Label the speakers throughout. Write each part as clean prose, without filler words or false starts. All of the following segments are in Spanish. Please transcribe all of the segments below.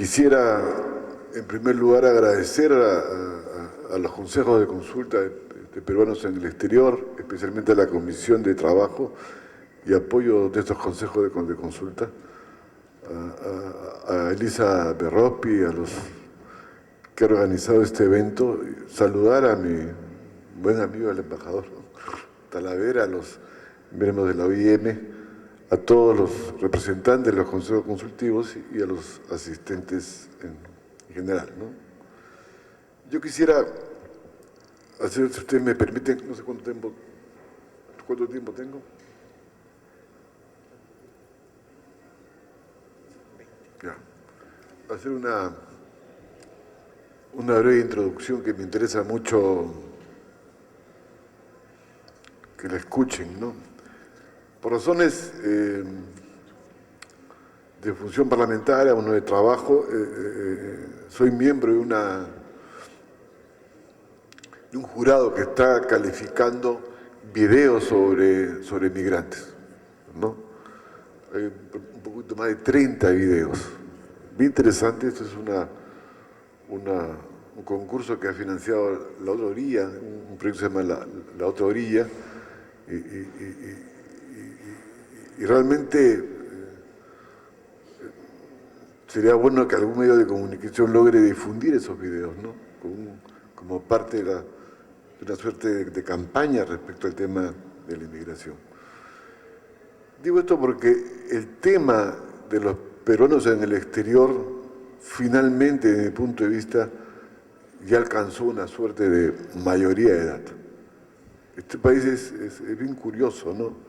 Speaker 1: Quisiera, en primer lugar, agradecer a los consejos de consulta de peruanos en el exterior, especialmente a la Comisión de Trabajo y Apoyo de estos consejos de consulta, a Elisa Berrospi, a los que han organizado este evento, saludar a mi buen amigo el embajador Talavera, a los miembros de la OIM, a todos los representantes de los consejos consultivos y a los asistentes en general, ¿no? Yo quisiera hacer, si ustedes me permiten, no sé cuánto tiempo tengo. Ya. Hacer una breve introducción que me interesa mucho que la escuchen, ¿no? Por razones de función parlamentaria, uno de trabajo, soy miembro de un jurado que está calificando videos sobre migrantes, ¿no? Hay un poquito más de 30 videos. Bien interesante, esto es un concurso que ha financiado La Otra Orilla, un proyecto que se llama La Otra Orilla, y realmente sería bueno que algún medio de comunicación logre difundir esos videos, ¿no? Como parte de una suerte de campaña respecto al tema de la inmigración. Digo esto porque el tema de los peruanos en el exterior, finalmente, desde mi punto de vista, ya alcanzó una suerte de mayoría de edad. Este país es bien curioso, ¿no?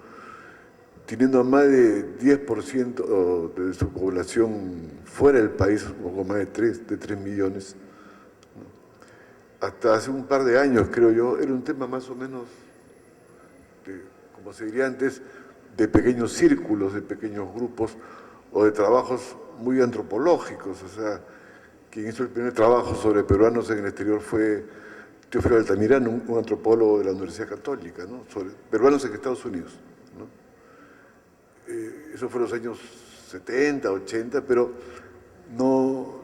Speaker 1: Teniendo más de 10% de su población fuera del país, un poco más de 3 millones, ¿no? Hasta hace un par de años, creo yo, era un tema más o menos, como se diría antes, de pequeños círculos, de pequeños grupos o de trabajos muy antropológicos. O sea, quien hizo el primer trabajo sobre peruanos en el exterior fue Teófilo Altamirano, un antropólogo de la Universidad Católica, ¿no? Sobre peruanos en Estados Unidos, ¿no? Eso fue en los años 70, 80, pero no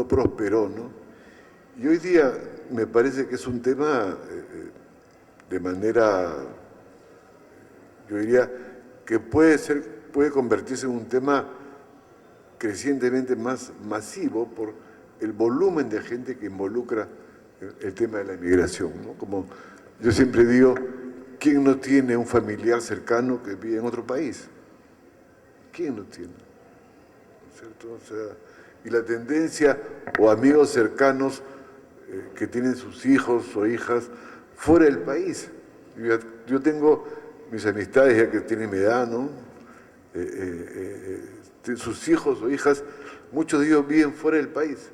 Speaker 1: prosperó, ¿no? Y hoy día me parece que es un tema de manera, yo diría, que puede convertirse en un tema crecientemente más masivo por el volumen de gente que involucra el tema de la inmigración, ¿no? Como yo siempre digo, ¿quién no tiene un familiar cercano que vive en otro país? ¿Quién no tiene? ¿No es cierto? O sea, y la tendencia, o amigos cercanos que tienen sus hijos o hijas fuera del país. Yo tengo mis amistades ya que tienen mi edad, ¿no? Sus hijos o hijas, muchos de ellos viven fuera del país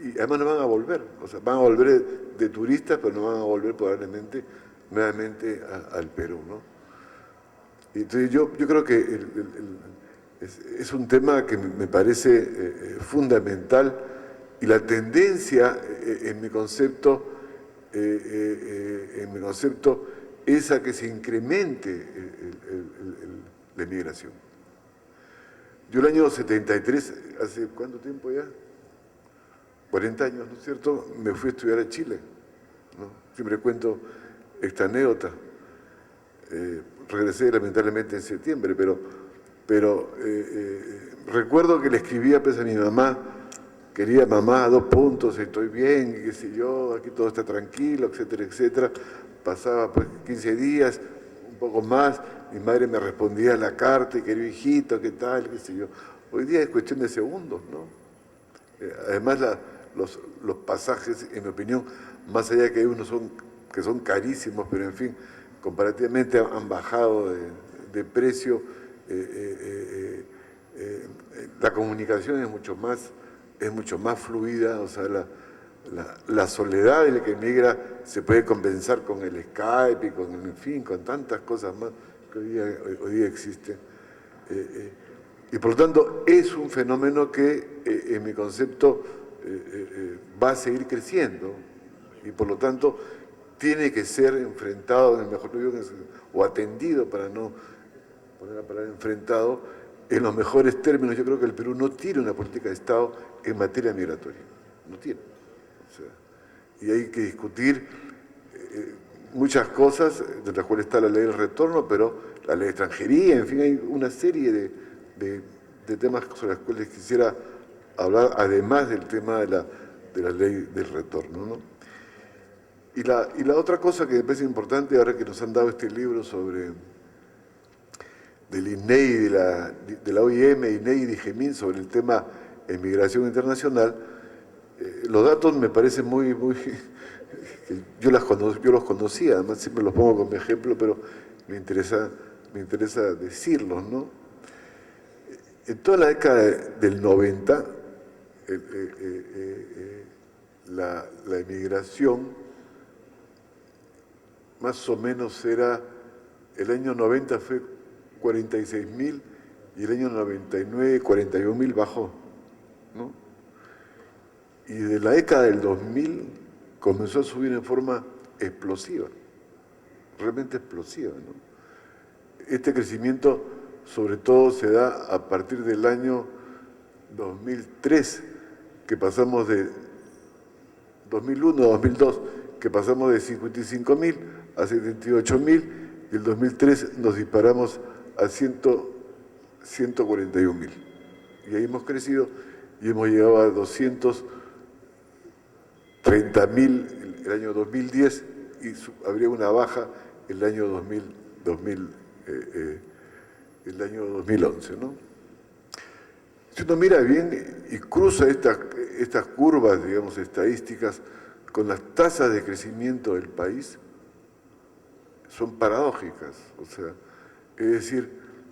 Speaker 1: y además no van a volver, o sea, van a volver de turistas, pero no van a volver probablemente nuevamente al Perú, ¿no? Entonces yo creo que es un tema que me parece fundamental y la tendencia en mi concepto es a que se incremente la inmigración. Yo el año 73, ¿hace cuánto tiempo ya? 40 años, ¿no es cierto? Me fui a estudiar a Chile, ¿no? Siempre cuento esta anécdota. Regresé lamentablemente en septiembre, pero recuerdo que le escribía pues, a mi mamá, querida mamá, 2 puntos, estoy bien, qué sé yo, aquí todo está tranquilo, etcétera, etcétera. Pasaba pues 15 días, un poco más, mi madre me respondía a la carta, y querido hijito, ¿qué tal? Qué sé yo. Hoy día es cuestión de segundos, ¿no? Además, los pasajes, en mi opinión, más allá de que hay unos que son carísimos, pero en fin, comparativamente han bajado de precio, la comunicación es mucho más fluida, o sea, la soledad del que emigra se puede compensar con el Skype y con, en fin, con tantas cosas más que hoy día existen. Y por lo tanto es un fenómeno que en mi concepto va a seguir creciendo y por lo tanto tiene que ser enfrentado, en el mejor sentido, o atendido, para no poner la palabra enfrentado, en los mejores términos, yo creo que el Perú no tiene una política de Estado en materia migratoria. No tiene. O sea, y hay que discutir muchas cosas, de las cuales está la ley del retorno, pero la ley de extranjería, en fin, hay una serie de temas sobre los cuales quisiera hablar, además del tema de la ley del retorno, ¿no? Y la otra cosa que me parece importante, ahora que nos han dado este libro sobre del INEI, de la OIM, INEI y DIGEMIN sobre el tema de migración internacional, los datos me parecen muy yo los conocía, además siempre los pongo como ejemplo, pero me interesa decirlos, ¿no? En toda la década del 90, la emigración más o menos era, el año 90 fue 46.000 y el año 99 41.000 bajó, ¿no? Y de la década del 2000 comenzó a subir en forma explosiva, realmente explosiva, ¿no? Este crecimiento sobre todo se da a partir del año 2003, que pasamos de 2001, 2002, que pasamos de 55.000 a 78.000, y el 2003 nos disparamos a 141.000. Y ahí hemos crecido y hemos llegado a 230.000 el año 2010 y habría una baja el año 2011, ¿no? Si uno mira bien y cruza estas curvas, digamos, estadísticas con las tasas de crecimiento del país, son paradójicas. O sea, es decir,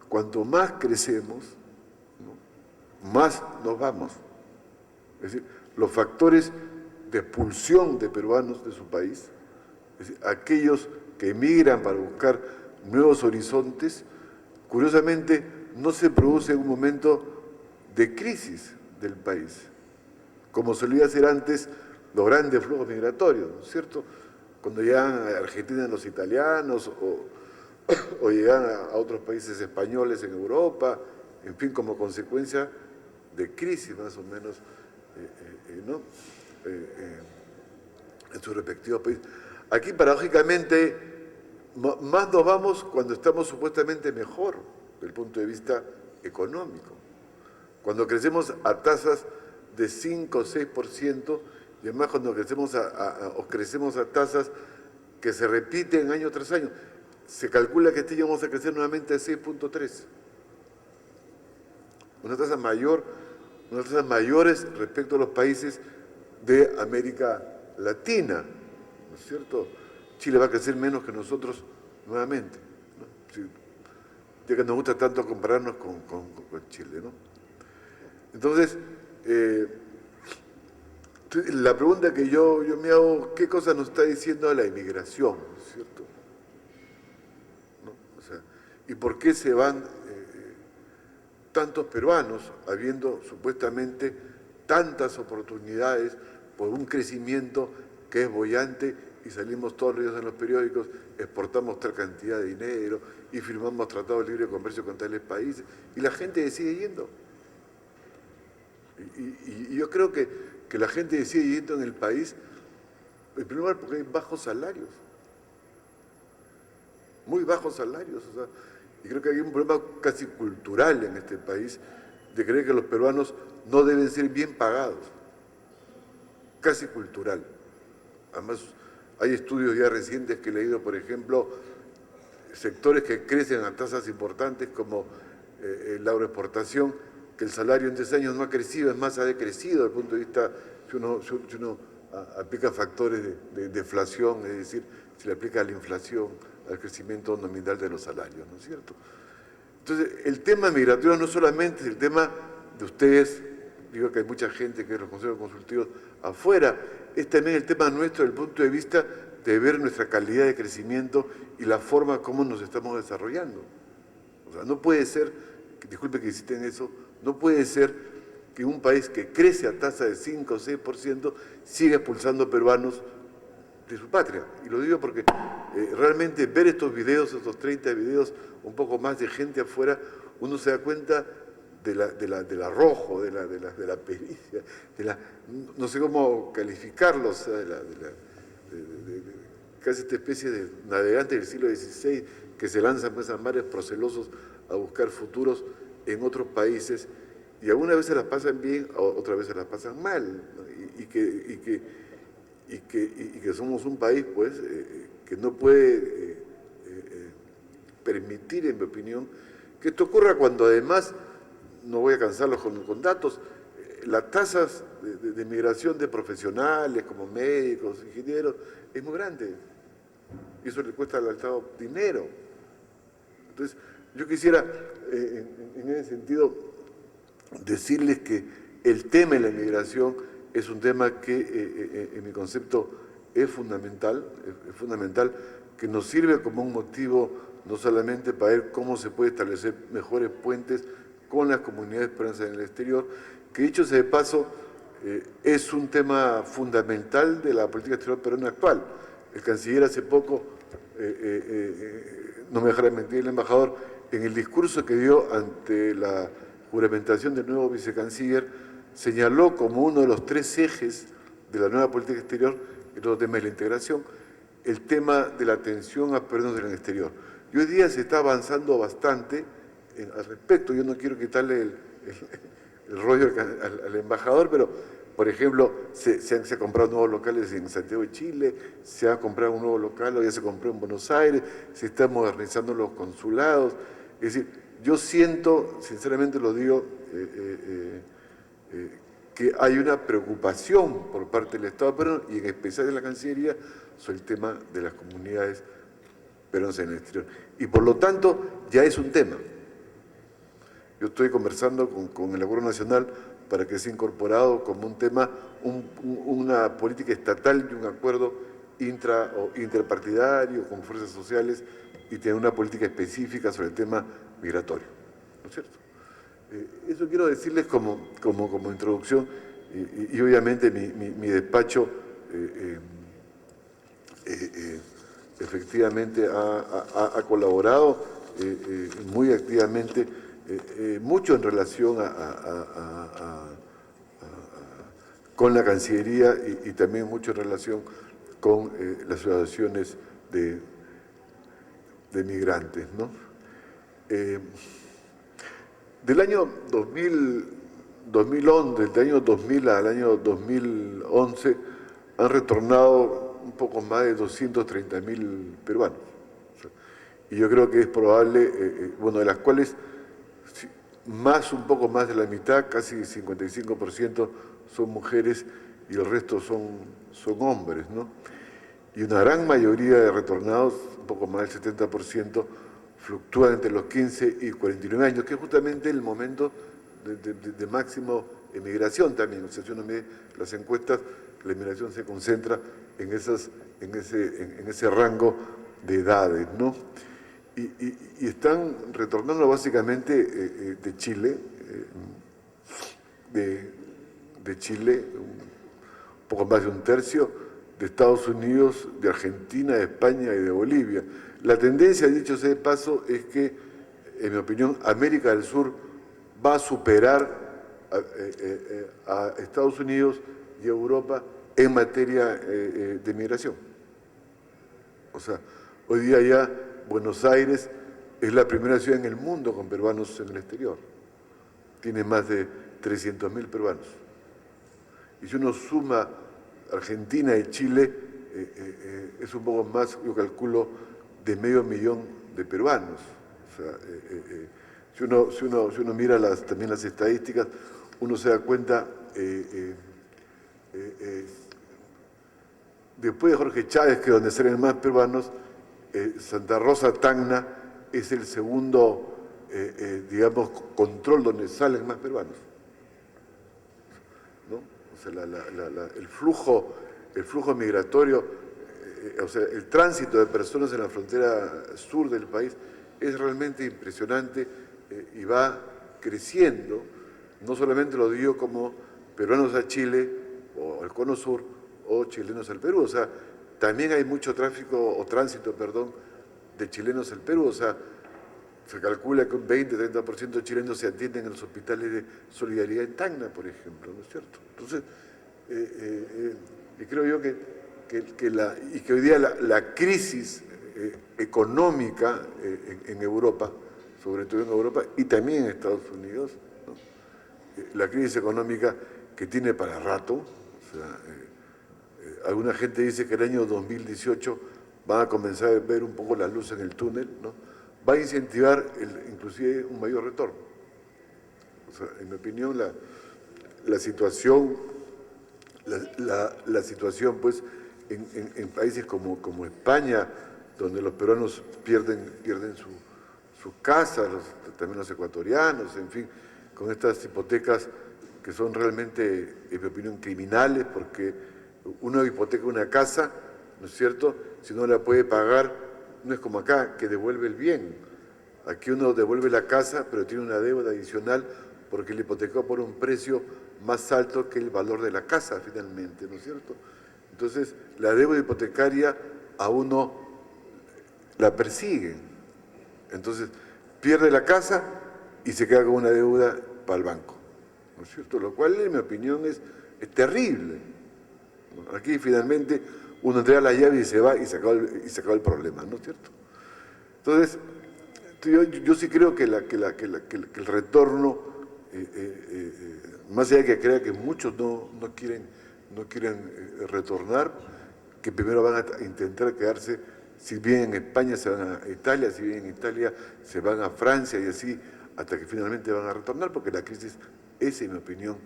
Speaker 1: cuanto más crecemos, ¿no?, más nos vamos. Es decir, los factores de expulsión de peruanos de su país, es decir, aquellos que emigran para buscar nuevos horizontes, curiosamente no se produce en un momento de crisis del país, como solía ser antes los grandes flujos migratorios, ¿no es cierto? Cuando llegan a Argentina los italianos o llegan a otros países españoles en Europa, en fin, como consecuencia de crisis más o menos, ¿no?, en sus respectivos países. Aquí, paradójicamente, más nos vamos cuando estamos supuestamente mejor desde el punto de vista económico. Cuando crecemos a tasas de 5 o 6%, y además cuando crecemos a tasas que se repiten año tras año, se calcula que vamos a crecer nuevamente a 6.3. Una tasa mayor, unas tasas mayores respecto a los países de América Latina, ¿no es cierto? Chile va a crecer menos que nosotros nuevamente, ¿no? Sí, ya que nos gusta tanto compararnos con Chile, ¿no? Entonces, la pregunta que yo me hago, ¿qué cosa nos está diciendo la inmigración, ¿no es cierto? ¿No? O sea, ¿y por qué se van tantos peruanos, habiendo supuestamente tantas oportunidades por un crecimiento que es boyante, y salimos todos los días en los periódicos, exportamos tal cantidad de dinero y firmamos tratados de libre comercio con tales países, y la gente sigue yendo? Y yo creo que la gente sigue yendo en el país, en primer lugar porque hay bajos salarios, muy bajos salarios, o sea, y creo que hay un problema casi cultural en este país de creer que los peruanos no deben ser bien pagados, casi cultural. Además, hay estudios ya recientes que he leído, por ejemplo, sectores que crecen a tasas importantes como la agroexportación, que el salario en 10 años no ha crecido, es más, ha decrecido desde el punto de vista, si uno aplica factores de deflación, es decir, si le aplica la inflación al crecimiento nominal de los salarios, ¿no es cierto? Entonces, el tema migratorio no solamente es el tema de ustedes, digo que hay mucha gente que es los consejos consultivos afuera, es también el tema nuestro desde el punto de vista de ver nuestra calidad de crecimiento y la forma como nos estamos desarrollando. O sea, no puede ser, disculpe que insisten en eso, no puede ser que un país que crece a tasa de 5 o 6% siga expulsando peruanos de su patria. Y lo digo porque realmente ver estos videos, estos 30 videos, un poco más de gente afuera, uno se da cuenta del arrojo, de la pericia, no sé cómo calificarlo, o sea, casi esta especie de navegantes del siglo XVI que se lanzan pues, a mares procelosos a buscar futuros en otros países, y algunas veces las pasan bien, otras veces las pasan mal, ¿no? y que somos un país pues, que no puede permitir, en mi opinión, que esto ocurra cuando además, no voy a cansarlos con datos, las tasas de migración de profesionales como médicos, ingenieros, es muy grande. Y eso le cuesta al Estado dinero. Entonces, yo quisiera, en ese sentido, decirles que el tema de la inmigración es un tema que, en mi concepto, es fundamental, que nos sirve como un motivo no solamente para ver cómo se puede establecer mejores puentes con las comunidades peruanas en el exterior, que dicho sea de paso, es un tema fundamental de la política exterior peruana actual. El canciller hace poco, no me dejará mentir el embajador, en el discurso que dio ante la juramentación del nuevo vicecanciller, señaló como uno de los 3 ejes de la nueva política exterior, el otro tema es la integración, el tema de la atención a peruanos en el exterior. Y hoy día se está avanzando bastante al respecto. Yo no quiero quitarle el rollo al embajador, pero, por ejemplo, se han comprado nuevos locales en Santiago de Chile, se ha comprado un nuevo local, o ya se compró en Buenos Aires, se están modernizando los consulados. Es decir, yo siento, sinceramente lo digo, que hay una preocupación por parte del Estado peruano y en especial de la Cancillería sobre el tema de las comunidades peruanas en el exterior. Y por lo tanto, ya es un tema. Yo estoy conversando con el Acuerdo Nacional para que sea incorporado como un tema, una política estatal y un acuerdo interpartidario con fuerzas sociales y tener una política específica sobre el tema migratorio, ¿no es cierto? Eso quiero decirles como introducción y obviamente mi despacho efectivamente ha colaborado muy activamente, mucho en relación con la Cancillería y también mucho en relación con las asociaciones de migrantes, ¿no? Del año 2011, del año 2000 al año 2011, han retornado un poco más de 230.000 peruanos. Y yo creo que es probable, bueno, de las cuales un poco más de la mitad, casi 55% son mujeres y el resto son hombres, ¿no? Y una gran mayoría de retornados, un poco más del 70%, fluctúan entre los 15 y 49 años, que es justamente el momento de máximo emigración también. O sea, si uno mide las encuestas, la emigración se concentra en ese rango de edades, ¿no? Y están retornando básicamente de Chile, de Chile, un poco más de un tercio, de Estados Unidos, de Argentina, de España y de Bolivia. La tendencia, dicho sea de paso, es que, en mi opinión, América del Sur va a superar a Estados Unidos y a Europa en materia de migración. O sea, hoy día ya Buenos Aires es la primera ciudad en el mundo con peruanos en el exterior. Tiene más de 300.000 peruanos. Y si uno suma Argentina y Chile, es un poco más, yo calculo, de 500.000 de peruanos. O sea, si uno mira también las estadísticas, uno se da cuenta, después de Jorge Chávez, que es donde salen más peruanos, Santa Rosa, Tacna, es el segundo, digamos, control donde salen más peruanos, ¿no? O sea, el flujo migratorio, o sea, el tránsito de personas en la frontera sur del país es realmente impresionante y va creciendo. No solamente lo digo como peruanos a Chile o al Cono Sur o chilenos al Perú, o sea, también hay mucho tránsito, perdón, de chilenos al Perú, o sea, Se calcula que un 20-30% de chilenos se atienden en los hospitales de Solidaridad en Tacna, por ejemplo, ¿no es cierto? Entonces, y creo yo que hoy día la crisis económica en Europa, sobre todo en Europa y también en Estados Unidos, ¿no? La crisis económica que tiene para rato, o sea, alguna gente dice que el año 2018 van a comenzar a ver un poco la luz en el túnel, ¿no? Va a incentivar inclusive un mayor retorno. O sea, en mi opinión, la situación, la situación pues, en países como España, donde los peruanos pierden sus casas, también los ecuatorianos, en fin, con estas hipotecas que son realmente, en mi opinión, criminales, porque uno hipoteca una casa, ¿no es cierto?, si no la puede pagar, no es como acá, que devuelve el bien. Aquí uno devuelve la casa, pero tiene una deuda adicional porque le hipotecó por un precio más alto que el valor de la casa, finalmente, ¿no es cierto? Entonces, la deuda hipotecaria a uno la persigue. Entonces, pierde la casa y se queda con una deuda para el banco, ¿no es cierto? Lo cual, en mi opinión, es terrible. Aquí, finalmente, uno entrega la llave y se va y se acaba el problema, ¿no es cierto? Entonces, yo sí creo que el retorno, más allá de que crea que muchos no quieren retornar, que primero van a intentar quedarse, si bien en España se van a Italia, si bien en Italia se van a Francia y así, hasta que finalmente van a retornar, porque la crisis es, en mi opinión,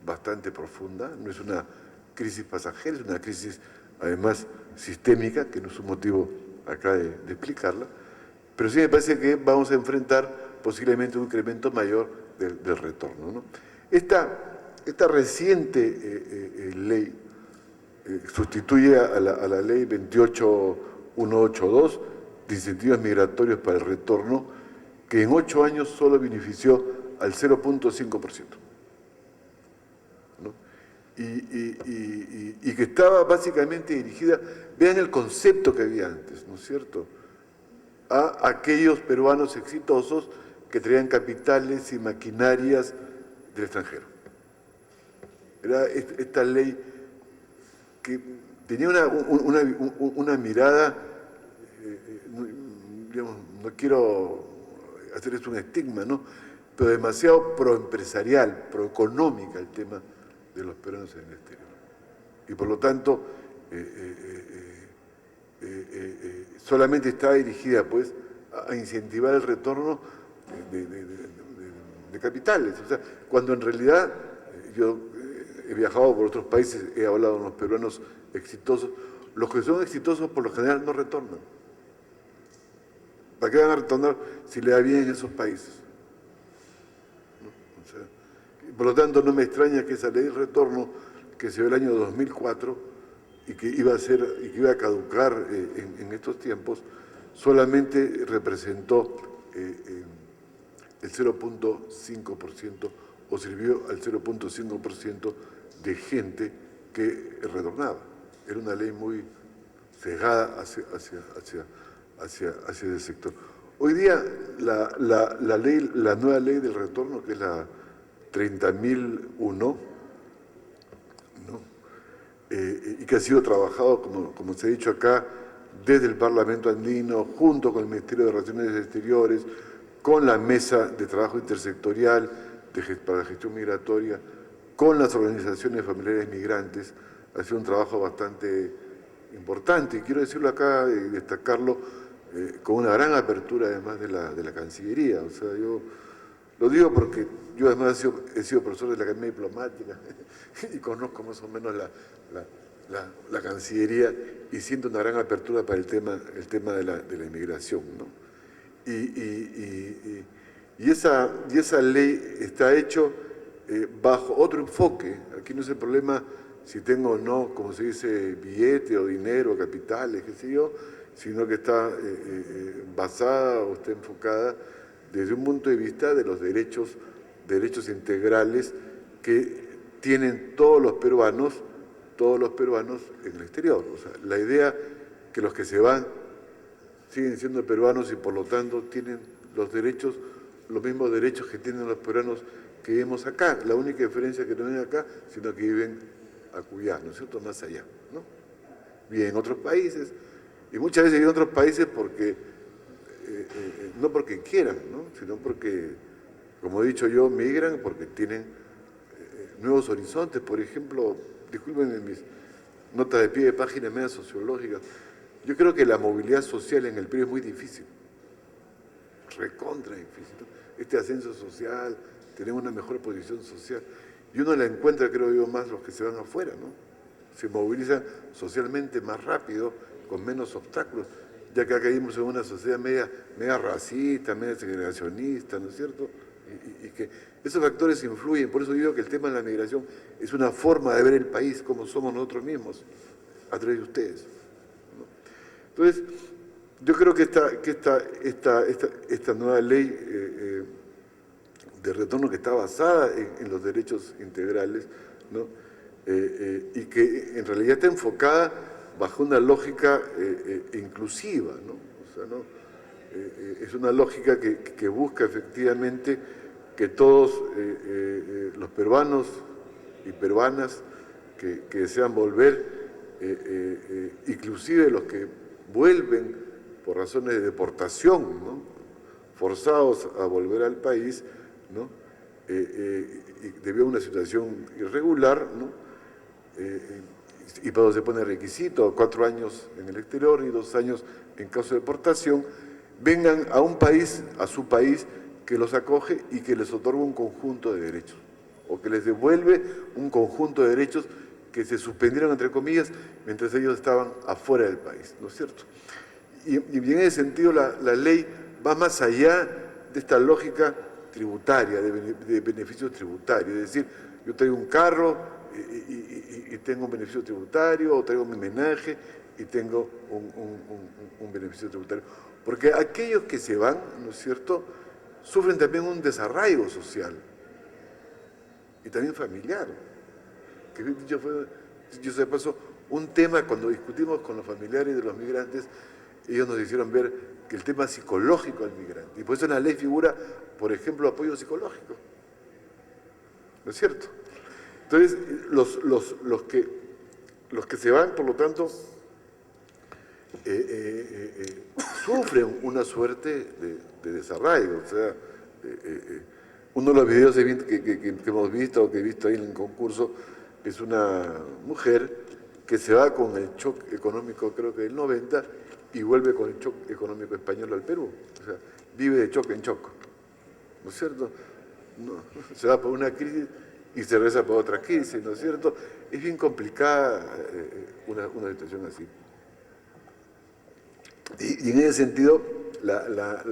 Speaker 1: bastante profunda, no es una crisis pasajera, es una crisis además sistémica, que no es un motivo acá de explicarla, pero sí me parece que vamos a enfrentar posiblemente un incremento mayor del retorno, ¿no? Esta reciente ley sustituye a la ley 28182 de incentivos migratorios para el retorno, que en 8 años solo benefició al 0.5%. ¿No? Y que estaba básicamente dirigida, vean el concepto que había antes, ¿no es cierto?, a aquellos peruanos exitosos que traían capitales y maquinarias del extranjero. Era esta ley que tenía una mirada, digamos, no quiero hacer esto un estigma, ¿no?, pero demasiado proempresarial, proeconómica el tema de los peruanos en el exterior. Y por lo tanto, solamente está dirigida pues a incentivar el retorno de capitales. O sea, cuando en realidad yo he viajado por otros países, he hablado con los peruanos exitosos, los que son exitosos por lo general no retornan. ¿Para qué van a retornar si le da bien en esos países? ¿No? O sea, por lo tanto, no me extraña que esa ley de retorno que se dio el año 2004 y que iba a caducar en estos tiempos, solamente representó el 0.5% o sirvió al 0.5% de gente que retornaba. Era una ley muy cegada hacia ese sector. Hoy día la nueva ley del retorno, que es la 30.001, y que ha sido trabajado, como se ha dicho acá, desde el Parlamento andino, junto con el Ministerio de Relaciones Exteriores, con la Mesa de Trabajo Intersectorial para la Gestión Migratoria, con las organizaciones familiares migrantes. Ha sido un trabajo bastante importante, y quiero decirlo acá y destacarlo, con una gran apertura además de la Cancillería. O sea, yo lo digo porque yo además he sido profesor de la Academia Diplomática y conozco más o menos la Cancillería, y siento una gran apertura para el tema de la inmigración, ¿no? Y esa ley está hecho bajo otro enfoque. Aquí no es el problema si tengo o no, como se dice, billete o dinero, capitales, qué sé yo, sino que está basada o está enfocada desde un punto de vista de los derechos integrales que tienen todos los peruanos en el exterior. O sea, la idea que los que se van siguen siendo peruanos y por lo tanto tienen los derechos, los mismos derechos que tienen los peruanos que vivimos acá. La única diferencia es que no viven acá, sino que viven acullá, ¿no es cierto?, más allá, ¿no? Viven en otros países, y muchas veces viven en otros países porque, no porque quieran, ¿no?, sino porque, como he dicho yo, migran porque tienen nuevos horizontes. Por ejemplo, discúlpenme mis notas de pie de página media sociológicas, yo creo que la movilidad social en el Perú es muy difícil, recontra difícil, ¿no? Este ascenso social, tener una mejor posición social, y uno la encuentra, creo yo, más los que se van afuera, ¿no? Se movilizan socialmente más rápido, con menos obstáculos, ya que acá caímos en una sociedad media racista, media segregacionista, ¿no es cierto? Y que esos factores influyen. Por eso digo que el tema de la migración es una forma de ver el país como somos nosotros mismos, a través de ustedes, ¿no? Entonces, yo creo que esta nueva ley de retorno, que está basada en los derechos integrales, ¿no?, y que en realidad está enfocada bajo una lógica inclusiva, ¿no? O sea, ¿no? Es una lógica que busca efectivamente que todos los peruanos y peruanas que desean volver, inclusive los que vuelven por razones de deportación, ¿no?, forzados a volver al país, ¿no?, y debido a una situación irregular, ¿no?, y para se pone requisito, 4 años en el exterior y 2 años en caso de deportación, vengan a un país, a su país, que los acoge y que les otorga un conjunto de derechos, o que les devuelve un conjunto de derechos que se suspendieron, entre comillas, mientras ellos estaban afuera del país, ¿no es cierto? Y en ese sentido la ley va más allá de esta lógica tributaria, de beneficios tributarios, es decir, yo traigo un carro y tengo un beneficio tributario, o traigo mi homenaje y tengo un beneficio tributario. Porque aquellos que se van, ¿no es cierto?, sufren también un desarraigo social y también familiar. Que yo se pasó un tema cuando discutimos con los familiares de los migrantes, ellos nos hicieron ver que el tema psicológico del migrante, y por eso en la ley figura, por ejemplo, apoyo psicológico, ¿no es cierto? Entonces, los que se van, por lo tanto, sufren una suerte de desarraigo. O sea, uno de los videos que hemos visto, o que he visto ahí en el concurso, es una mujer que se va con el shock económico, creo que del 90, y vuelve con el shock económico español al Perú. O sea, vive de shock en shock, ¿no es cierto? No, se va por una crisis y se regresa por otra crisis, ¿no es cierto? Es bien complicada una situación así. Y en ese sentido, la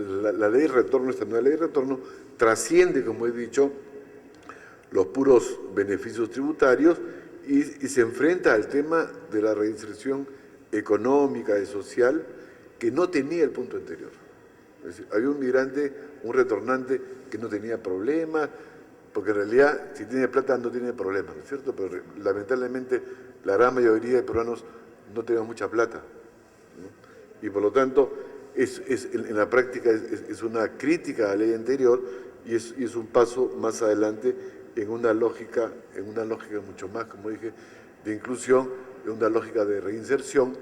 Speaker 1: ley de retorno, esta nueva ley de retorno, trasciende, como he dicho, los puros beneficios tributarios y se enfrenta al tema de la reinserción económica y social que no tenía el punto anterior. Es decir, había un migrante, un retornante que no tenía problemas, porque en realidad si tiene plata no tiene problemas, ¿no es cierto? Pero lamentablemente la gran mayoría de peruanos no tenemos mucha plata, ¿no? Y por lo tanto en la práctica es una crítica a la ley anterior y es un paso más adelante en una lógica mucho más, como dije, de inclusión, en una lógica de reinserción,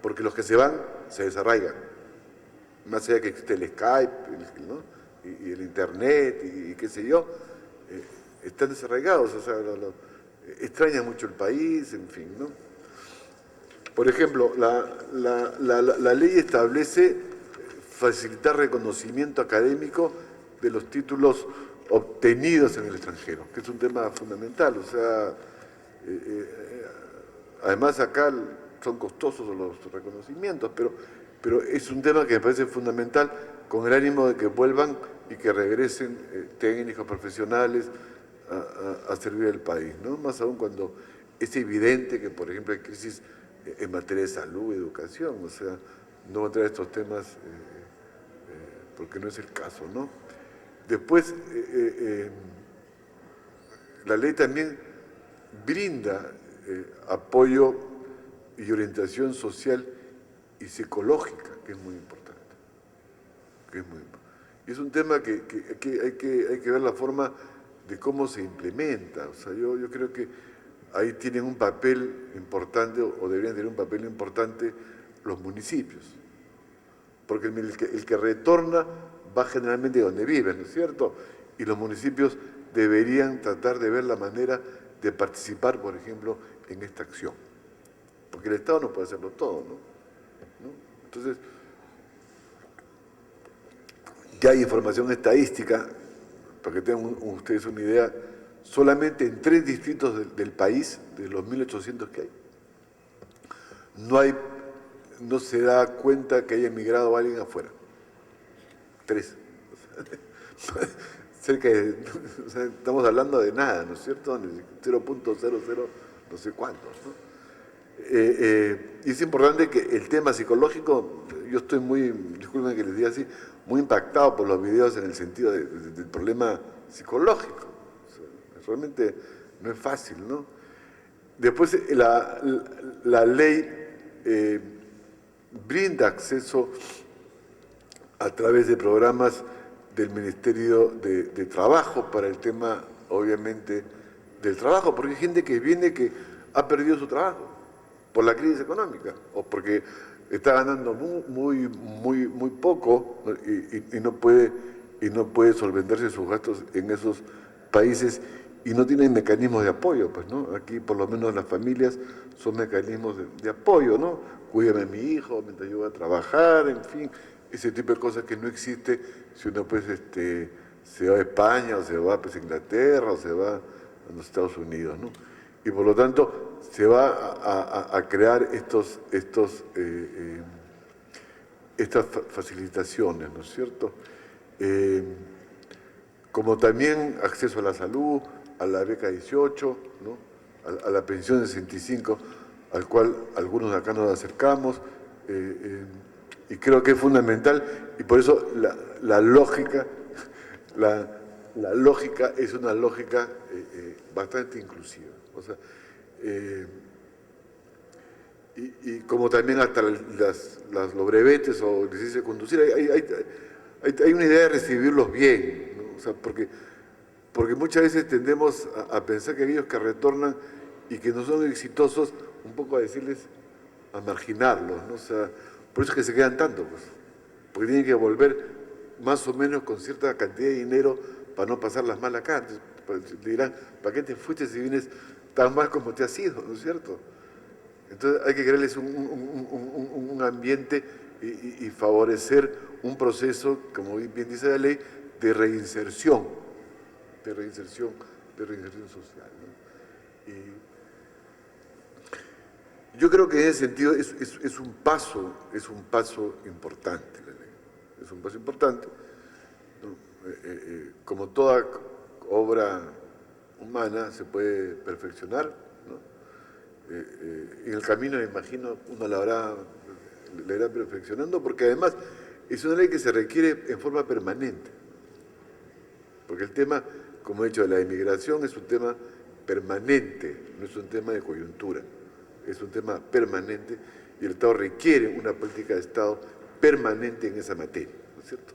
Speaker 1: porque los que se van se desarraigan, más allá que existe el Skype, ¿no?, y el Internet y qué sé yo, están desarraigados, o sea, extrañan mucho el país, en fin, ¿no? Por ejemplo, la ley establece facilitar reconocimiento académico de los títulos obtenidos en el extranjero, que es un tema fundamental. O sea, además acá son costosos los reconocimientos, pero es un tema que me parece fundamental, con el ánimo de que vuelvan y que regresen técnicos profesionales a servir al país, ¿no? Más aún cuando es evidente que, por ejemplo, hay crisis en materia de salud, educación, o sea, no voy a entrar a estos temas porque no es el caso, ¿no? Después, la ley también brinda apoyo y orientación social y psicológica, que es muy importante, es un tema que hay que ver la forma de cómo se implementa. O sea, yo creo que ahí tienen un papel importante o deberían tener un papel importante los municipios. Porque el que retorna va generalmente de donde vive, ¿no es cierto? Y los municipios deberían tratar de ver la manera de participar, por ejemplo, en esta acción. Porque el Estado no puede hacerlo todo, ¿no? Entonces, ya hay información estadística, para que tengan ustedes una idea, solamente en 3 distritos del país, de los 1.800 que hay, no se da cuenta que haya emigrado alguien afuera. 3. Cerca de, o sea, estamos hablando de nada, ¿no es cierto? 0.00 no sé cuántos, ¿no? Y es importante que el tema psicológico, yo estoy muy, disculpen que les diga así, muy impactado por los videos en el sentido del problema psicológico. O sea, realmente no es fácil, ¿no? Después la ley brinda acceso a través de programas del Ministerio de Trabajo para el tema, obviamente, del trabajo, porque hay gente que viene que ha perdido su trabajo por la crisis económica o porque está ganando muy poco, ¿no? y no puede solventarse sus gastos en esos países y no tienen mecanismos de apoyo, pues, ¿no? Aquí por lo menos las familias son mecanismos de apoyo, ¿no? Cuídame a mi hijo mientras yo voy a trabajar, en fin, ese tipo de cosas que no existe si uno pues se va a España o se va pues, a Inglaterra o se va a los Estados Unidos, ¿no? Y por lo tanto se va a crear estas facilitaciones, ¿no es cierto? Como también acceso a la salud, a la beca 18, ¿no? A la pensión de 65, al cual algunos de acá nos acercamos, y creo que es fundamental, y por eso la lógica es una lógica bastante inclusiva. O sea, y como también hasta los brevetes o licencias de conducir, hay una idea de recibirlos bien, ¿no? O sea, porque muchas veces tendemos a pensar que aquellos que retornan y que no son exitosos, un poco a decirles, a marginarlos, ¿no? O sea, por eso es que se quedan tanto, pues, porque tienen que volver más o menos con cierta cantidad de dinero para no pasarlas mal acá. Entonces, pues, le dirán, ¿para qué te fuiste si vienes tan mal como te has ido? ¿No es cierto? Entonces hay que crearles un ambiente y favorecer un proceso, como bien dice la ley, de reinserción social, ¿no? Y yo creo que en ese sentido es un paso importante la ley, es un paso importante, ¿no? Como toda obra humana se puede perfeccionar, ¿no? En el camino, me imagino, uno la irá perfeccionando, porque además es una ley que se requiere en forma permanente, porque el tema, como he dicho, de la inmigración es un tema permanente, no es un tema de coyuntura, es un tema permanente y el Estado requiere una política de Estado permanente en esa materia, ¿no es cierto?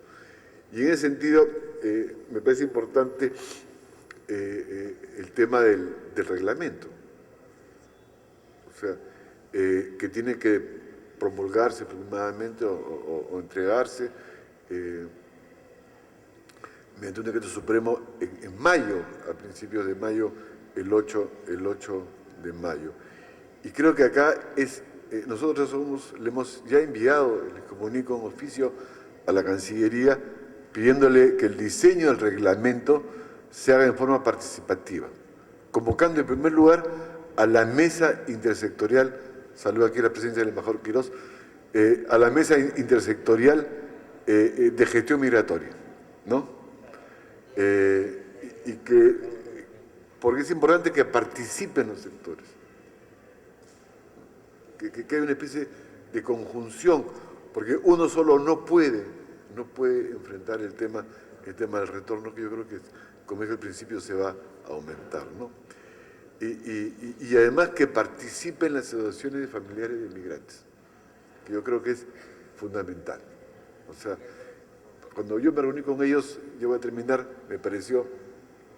Speaker 1: Y en ese sentido, me parece importante el tema del reglamento. O sea, que tiene que promulgarse aproximadamente o entregarse mediante un decreto supremo en mayo, a principios de mayo, el 8 de mayo. Y creo que acá nosotros le hemos ya enviado, les comunico un oficio a la Cancillería pidiéndole que el diseño del reglamento se haga en forma participativa, convocando en primer lugar a la mesa intersectorial, saludo aquí a la presencia del embajador Quirós, a la mesa intersectorial de gestión migratoria, ¿no? Porque es importante que participen los sectores, que haya una especie de conjunción, porque uno solo no puede enfrentar el tema del retorno, que yo creo que, como dije al principio, se va a aumentar, ¿no? Y además que participen las asociaciones de familiares de inmigrantes, que yo creo que es fundamental. O sea, Cuando yo me reuní con ellos, yo voy a terminar, me pareció